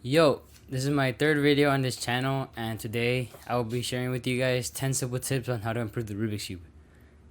Yo, this is my third video on this channel, and today I will be sharing with you guys 10 simple tips on how to improve the Rubik's Cube.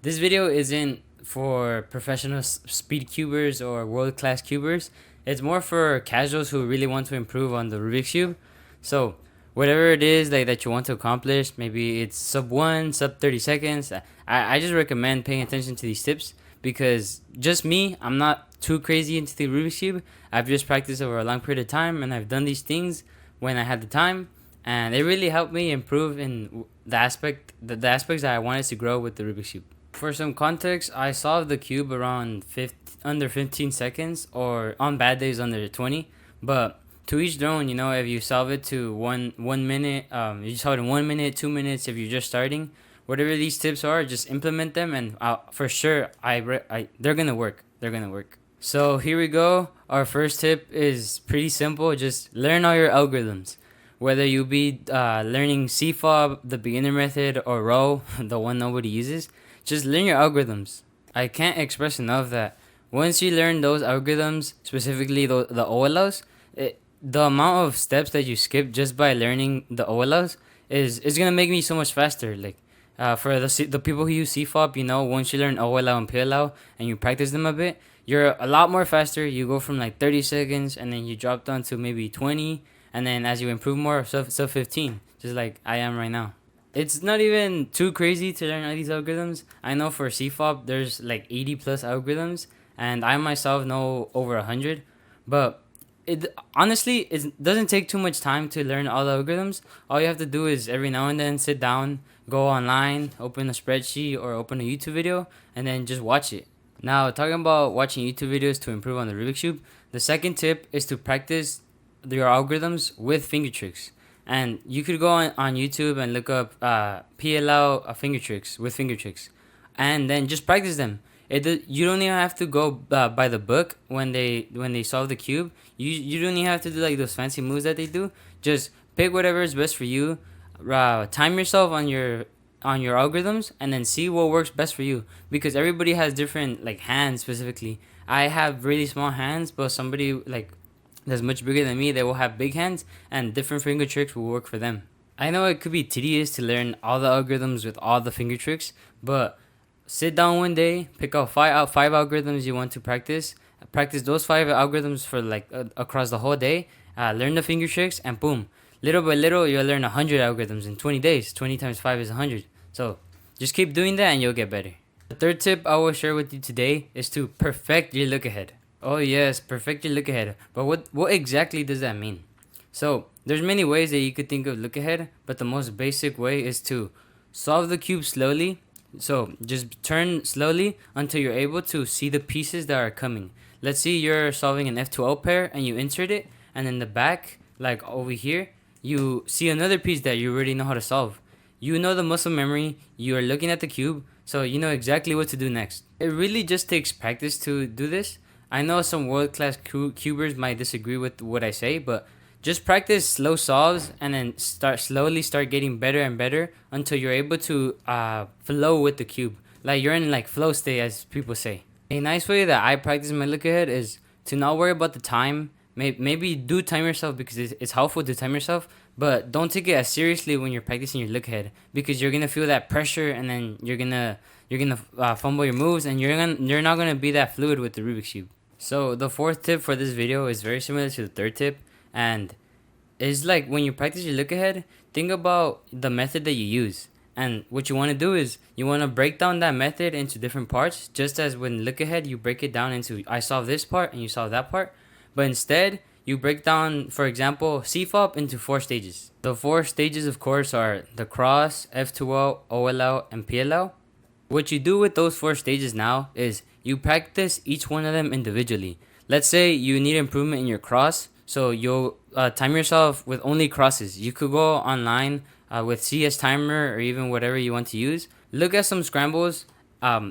This video isn't for professional speed cubers or world-class cubers. It's more for casuals who really want to improve on the Rubik's Cube. So, whatever it is that you want to accomplish, maybe it's sub 1, sub 30 seconds, I just recommend paying attention to these tips because just me, I'm not too crazy into the Rubik's Cube. I've just practiced over a long period of time, and I've done these things when I had the time, and it really helped me improve in the aspects that I wanted to grow with the Rubik's Cube. For some context, I solved the cube around under 15 seconds, or on bad days under 20. But to each their own, if you solve it to one minute, you solve it in 1 minute, 2 minutes. If you're just starting, whatever these tips are, just implement them, and for sure, they're gonna work. They're gonna work. So here we go. Our first tip is pretty simple. Just learn all your algorithms. Whether you be learning CFOB, the beginner method, or row, the one nobody uses, just learn your algorithms. I can't express enough that once you learn those algorithms, specifically the OLLs, the amount of steps that you skip just by learning the OLLs is gonna make me so much faster. Like for the people who use CFOP, once you learn OLL and PLL and you practice them a bit, you're a lot more faster. You go from like 30 seconds and then you drop down to maybe 20, and then as you improve more, sub 15, just like I am right now. It's not even too crazy to learn all these algorithms. I know for CFOP there's like 80 plus algorithms, and I myself know over 100. But it doesn't take too much time to learn all the algorithms. All you have to do is every now and then sit down, go online, open a spreadsheet or open a YouTube video, and then just watch it. Now, talking about watching YouTube videos to improve on the Rubik's Cube, the second tip is to practice your algorithms with finger tricks. And you could go on YouTube and look up PLL finger tricks with finger tricks, and then just practice them. You don't even have to go by the book when they solve the cube. You don't even have to do like those fancy moves that they do. Just pick whatever is best for you. Time yourself on your algorithms, and then see what works best for you, because everybody has different like hands. Specifically, I have really small hands, but somebody like that's much bigger than me, they will have big hands, and different finger tricks will work for them. I know it could be tedious to learn all the algorithms with all the finger tricks, but sit down one day, pick out five algorithms you want to practice. Practice those 5 algorithms for like across the whole day. Learn the finger tricks, and boom, little by little, you'll learn 100 algorithms in 20 days. 20 times 5 is 100. So just keep doing that, and you'll get better. The third tip I will share with you today is to perfect your look ahead. Oh yes, perfect your look ahead. But what exactly does that mean? So there's many ways that you could think of look ahead, but the most basic way is to solve the cube slowly. So just turn slowly until you're able to see the pieces that are coming. Let's see you're solving an F2O pair and you insert it, and in the back, like over here, you see another piece that you already know how to solve. You know the muscle memory, you are looking at the cube, so you know exactly what to do next. It really just takes practice to do this. I know some world-class cubers might disagree with what I say, but just practice slow solves, and then start getting better and better until you're able to flow with the cube. Like you're in like flow state, as people say. A nice way that I practice my look ahead is to not worry about the time. Maybe do time yourself, because it's helpful to time yourself, but don't take it as seriously when you're practicing your look ahead, because you're gonna feel that pressure, and then you're gonna fumble your moves, and you're not gonna be that fluid with the Rubik's Cube. So the fourth tip for this video is very similar to the third tip, and it's like when you practice your look ahead, think about the method that you use. And what you want to do is you want to break down that method into different parts, just as when look ahead you break it down into I solve this part and you solve that part. But instead, you break down, for example, CFOP into 4 stages. The 4 stages, of course, are the cross, F2O, OLL, and PLL. What you do with those 4 stages now is you practice each one of them individually. Let's say you need improvement in your cross, so you'll time yourself with only crosses. You could go online with CS timer or even whatever you want to use. Look at some scrambles,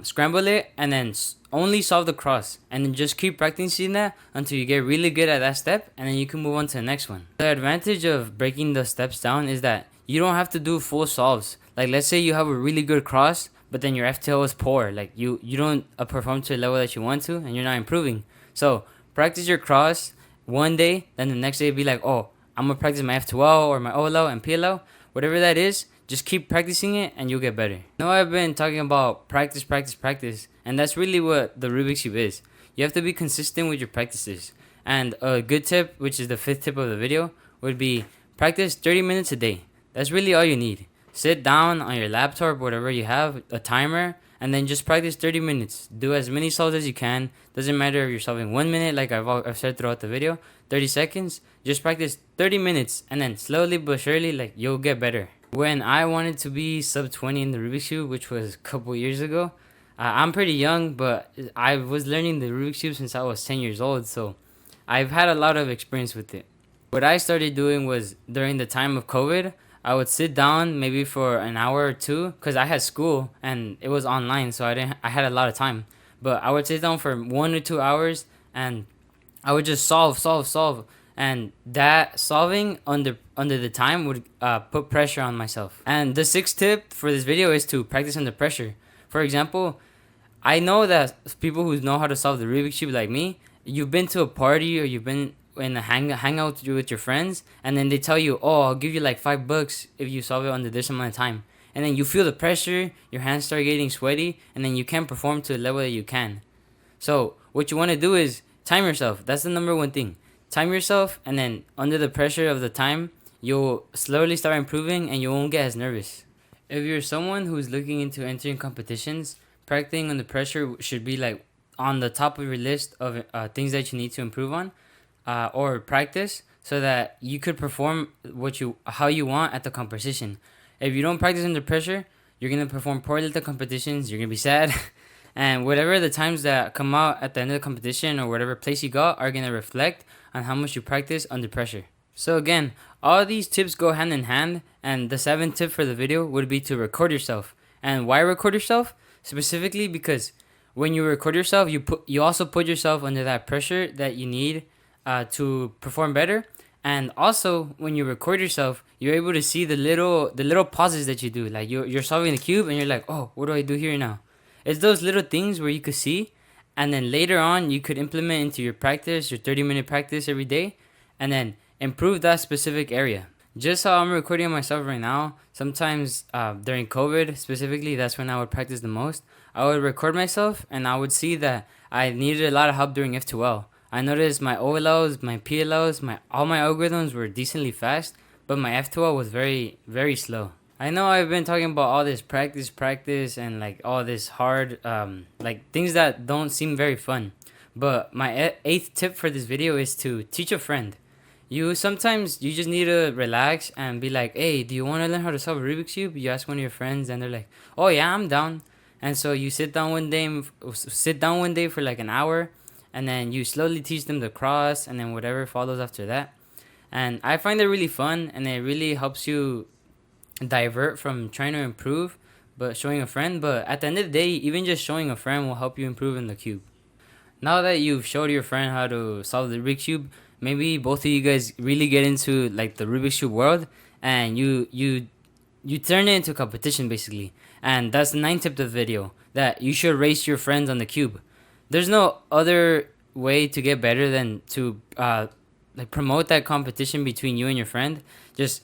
scramble it, and then only solve the cross, and then just keep practicing that until you get really good at that step, and then you can move on to the next one. The advantage of breaking the steps down is that you don't have to do full solves. Like let's say you have a really good cross, but then your FTO is poor. Like you don't perform to a level that you want to, and you're not improving. So practice your cross one day, then the next day be like, oh, I'm gonna practice my F2L or my OLL and PLL, whatever that is. Just keep practicing it and you'll get better. Now I've been talking about practice, practice, practice, and that's really what the Rubik's Cube is. You have to be consistent with your practices. And a good tip, which is the 5th tip of the video, would be practice 30 minutes a day. That's really all you need. Sit down on your laptop, whatever you have, a timer, and then just practice 30 minutes. Do as many solves as you can. Doesn't matter if you're solving 1 minute, like I've said throughout the video, 30 seconds. Just practice 30 minutes, and then slowly but surely, like, you'll get better. When I wanted to be sub 20 in the Rubik's Cube, which was a couple years ago, I'm pretty young, but I was learning the Rubik's Cube since I was 10 years old, so I've had a lot of experience with it. What I started doing was during the time of COVID, I would sit down maybe for an hour or two because I had school and it was online, so I had a lot of time. But I would sit down for 1 or 2 hours and I would just solve, and that solving under the time would put pressure on myself. And the 6th tip for this video is to practice under pressure. For example, I know that people who know how to solve the Rubik's Cube like me, you've been to a party or you've been in a hangout with your friends, and then they tell you, oh, I'll give you like $5 if you solve it under this amount of time. And then you feel the pressure, your hands start getting sweaty, and then you can't perform to the level that you can. So what you want to do is time yourself. That's the number one thing. Time yourself, and then under the pressure of the time, you'll slowly start improving and you won't get as nervous. If you're someone who's looking into entering competitions, practicing under pressure should be like on the top of your list of things that you need to improve on or practice so that you could perform how you want at the competition. If you don't practice under pressure, you're going to perform poorly at the competitions, you're going to be sad, and whatever the times that come out at the end of the competition or whatever place you got are going to reflect on how much you practice under pressure. So again, all these tips go hand in hand, and the 7th tip for the video would be to record yourself. And why record yourself? Specifically because when you record yourself, you also put yourself under that pressure that you need to perform better. And also, when you record yourself, you're able to see the little pauses that you do. Like you're solving the cube, and you're like, oh, what do I do here now? It's those little things where you could see, and then later on you could implement into your practice, your 30-minute practice every day, and then improve that specific area. Just how I'm recording myself right now, sometimes during COVID specifically, that's when I would practice the most. I would record myself and I would see that I needed a lot of help during F2L. I noticed my OLLs, my PLLs, all my algorithms were decently fast, but my F2L was very, very slow. I know I've been talking about all this practice, and like all this hard, like things that don't seem very fun. But my 8th tip for this video is to teach a friend. Sometimes you just need to relax and be like, hey, do you want to learn how to solve a Rubik's Cube? You ask one of your friends and they're like, oh yeah, I'm down. And so you sit down one day for like an hour, and then you slowly teach them the cross and then whatever follows after that. And I find it really fun, and it really helps you divert from trying to improve but showing a friend. But at the end of the day, even just showing a friend will help you improve in the cube. Now that you've showed your friend how to solve the Rubik's Cube, maybe both of you guys really get into like the Rubik's Cube world, and you turn it into a competition basically. And that's the 9th tip of the video, that you should race your friends on the cube. There's no other way to get better than to like promote that competition between you and your friend. Just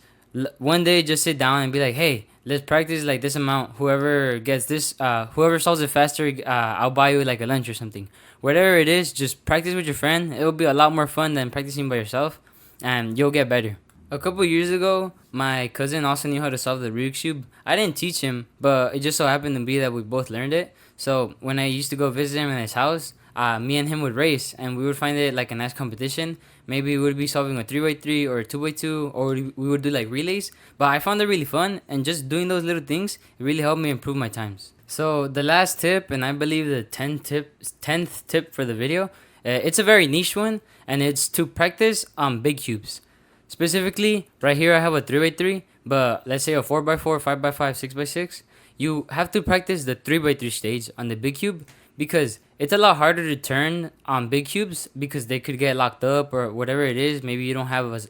one day, just sit down and be like, hey, let's practice like this amount. Whoever gets this, whoever solves it faster, I'll buy you like a lunch or something. Whatever it is, just practice with your friend. It'll be a lot more fun than practicing by yourself, and you'll get better. A couple years ago, my cousin also knew how to solve the Rubik's Cube. I didn't teach him, but it just so happened to be that we both learned it. So when I used to go visit him in his house, me and him would race, and we would find it like a nice competition. Maybe we would be solving a 3x3 or a 2x2, or we would do like relays. But I found it really fun, and just doing those little things, it really helped me improve my times. So the last tip, and I believe the 10th tip for the video, it's a very niche one, and it's to practice on big cubes. Specifically, right here I have a 3x3, but let's say a 4x4, 5x5, 6x6. You have to practice the 3x3 stage on the big cube, because it's a lot harder to turn on big cubes because they could get locked up or whatever it is. Maybe you don't have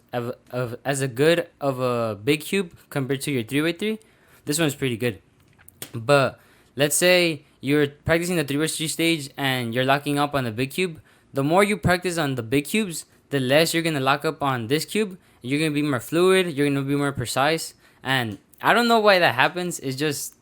as a good of a big cube compared to your 3x3. This one's pretty good. But let's say you're practicing the 3x3 stage and you're locking up on the big cube. The more you practice on the big cubes, the less you're gonna lock up on this cube. You're gonna be more fluid, you're gonna be more precise. And I don't know why that happens. It just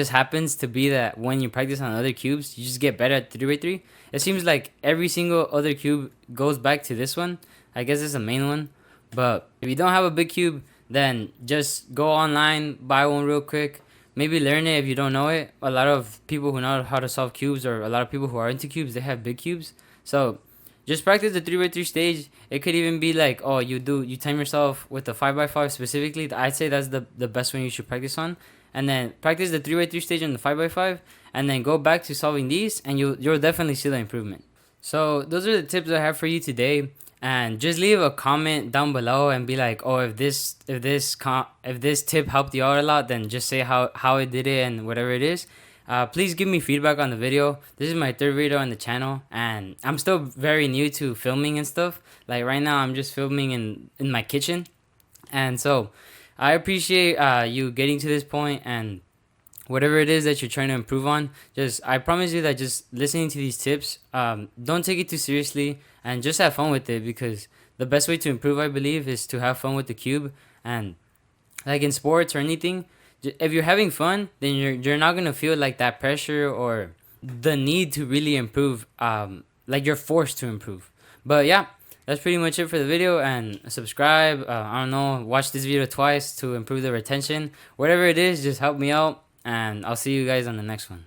happens to be that when you practice on other cubes, you just get better at 3x3. It seems like every single other cube goes back to this one. I guess it's the main one. But if you don't have a big cube, then just go online, buy one real quick. Maybe learn it if you don't know it. A lot of people who know how to solve cubes, or a lot of people who are into cubes, they have big cubes. So just practice the 3x3 stage. It could even be like, oh, you time yourself with the 5x5 specifically. I'd say that's the best one you should practice on. And then practice the 3x3 stage on the 5x5, and then go back to solving these, and you'll definitely see the improvement. So those are the tips I have for you today. And just leave a comment down below and be like, oh, if this tip helped you out a lot, then just say how it did it and whatever it is. Please give me feedback on the video. This is my third video on the channel, and I'm still very new to filming and stuff. Like right now, I'm just filming in my kitchen, and so I appreciate you getting to this point, and whatever it is that you're trying to improve on, I promise you that just listening to these tips, don't take it too seriously and just have fun with it, because the best way to improve, I believe, is to have fun with the cube. And like in sports or anything, if you're having fun, then you're not gonna feel like that pressure or the need to really improve, like you're forced to improve. But yeah, that's pretty much it for the video, and subscribe, I don't know, watch this video twice to improve the retention. Whatever it is, just help me out, and I'll see you guys on the next one.